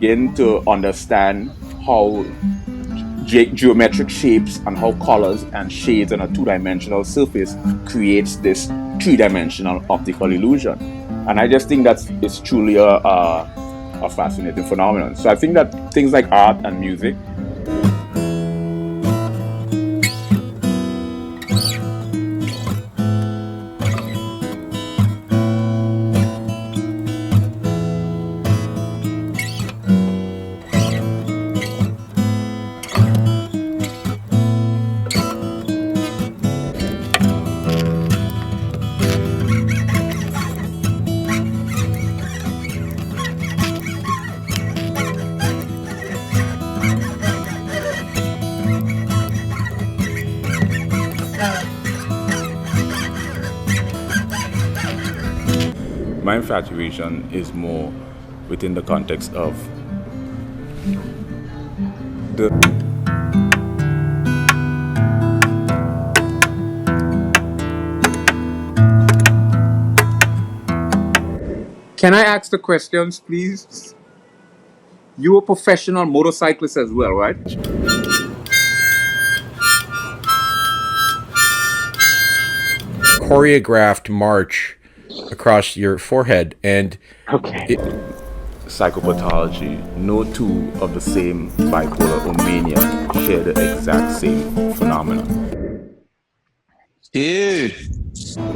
begin to understand how geometric shapes and how colors and shades on a two-dimensional surface creates this three-dimensional optical illusion. And I just think it's truly a fascinating phenomenon. So I think that things like art and music my infatuation is more within the context of the Can I ask the questions, please? You're a professional motorcyclist as well, right? Choreographed march across your forehead, and okay. Psychopathology, no two of the same bipolar or mania share the exact same phenomenon. Dude.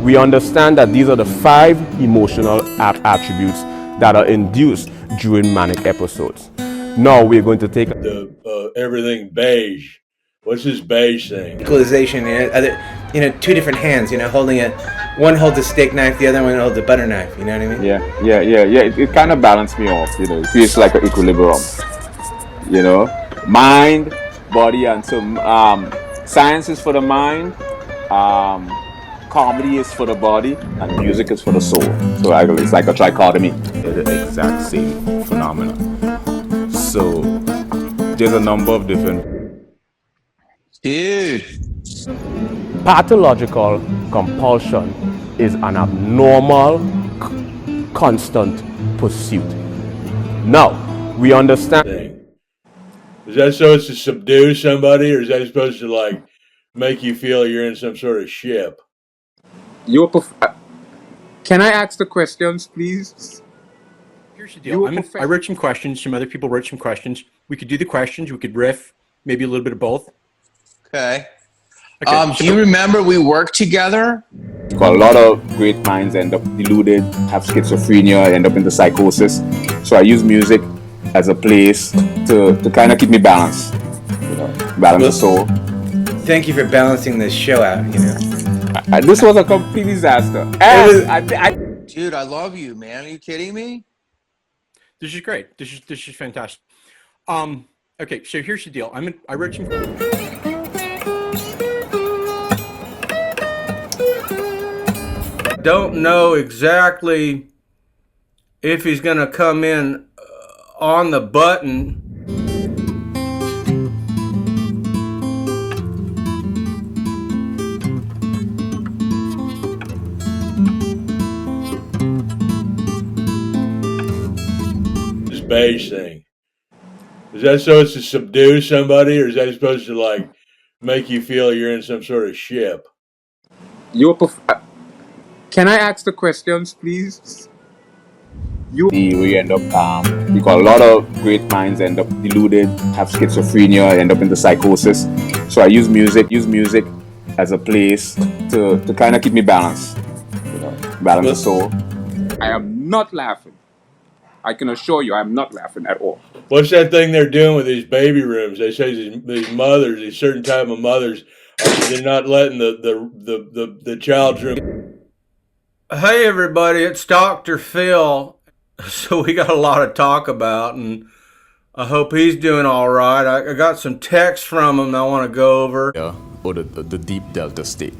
We understand that these are the 5 emotional attributes that are induced during manic episodes. Now we're going to take the everything beige. What's this beige thing? Equalization, two different hands, holding one holds a steak knife, the other one holds a butter knife, you know what I mean? Yeah. It kind of balanced me off, it feels like an equilibrium, mind, body, and so science is for the mind, comedy is for the body, and music is for the soul. So it's like a trichotomy. They're the exact same phenomenon. So there's a number of different. Dude. Pathological compulsion is an abnormal, constant pursuit. Now, we understand. Is that supposed to subdue somebody, or is that supposed to make you feel you're in some sort of ship? Can I ask the questions, please? Here's the deal. I wrote some questions. Some other people wrote some questions. We could do the questions. We could riff, maybe a little bit of both. Okay. Do you remember we worked together? A lot of great minds end up deluded, have schizophrenia, end up into psychosis. So I use music as a place to kind of keep me balanced, balance the soul. Thank you for balancing this show out, This was a complete disaster. Dude, I love you, man. Are you kidding me? This is great. This is fantastic. Okay, so here's the deal. I wrote some. Don't know exactly if he's going to come in on the button. This beige thing. Is that supposed to subdue somebody, or is that supposed to make you feel you're in some sort of ship? Can I ask the questions, please? We end up, a lot of great minds end up deluded, have schizophrenia, end up into psychosis. So I use music as a place to kind of keep me balanced, balance the soul. I am not laughing. I can assure you, I'm not laughing at all. What's that thing they're doing with these baby rooms? They say these mothers, these certain type of mothers, they're not letting the child's room. Hey everybody, it's Dr. Phil. So we got a lot to talk about, and I hope he's doing all right. I got some texts from him I want to go over. Yeah, or the deep delta state.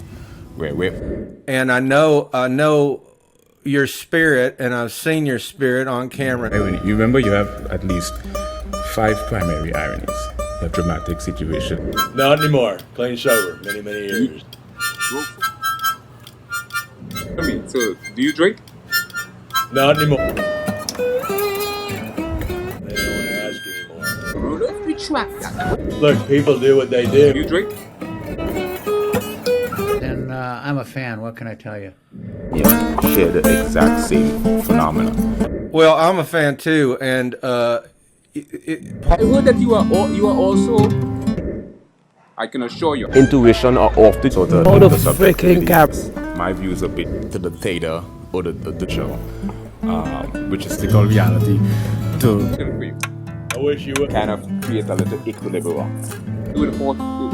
And I know your spirit, and I've seen your spirit on camera. You remember you have at least 5 primary ironies. A dramatic situation. Not anymore. Clean sober. Many years. So, do you drink? Not anymore. They don't attract that. Look, people do what they do. You drink? Then I'm a fan. What can I tell you? Yes, share the exact same phenomenon. Well, I'm a fan too, and I heard that you are also. I can assure you, intuition are off the sort of the freaking caps. My views a bit to the theta or the show, which is called reality. I wish you would. Kind of create a little equilibrium.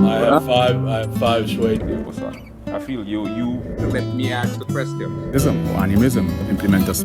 I have five suede. I feel you. Let me ask the question. Animism implement us.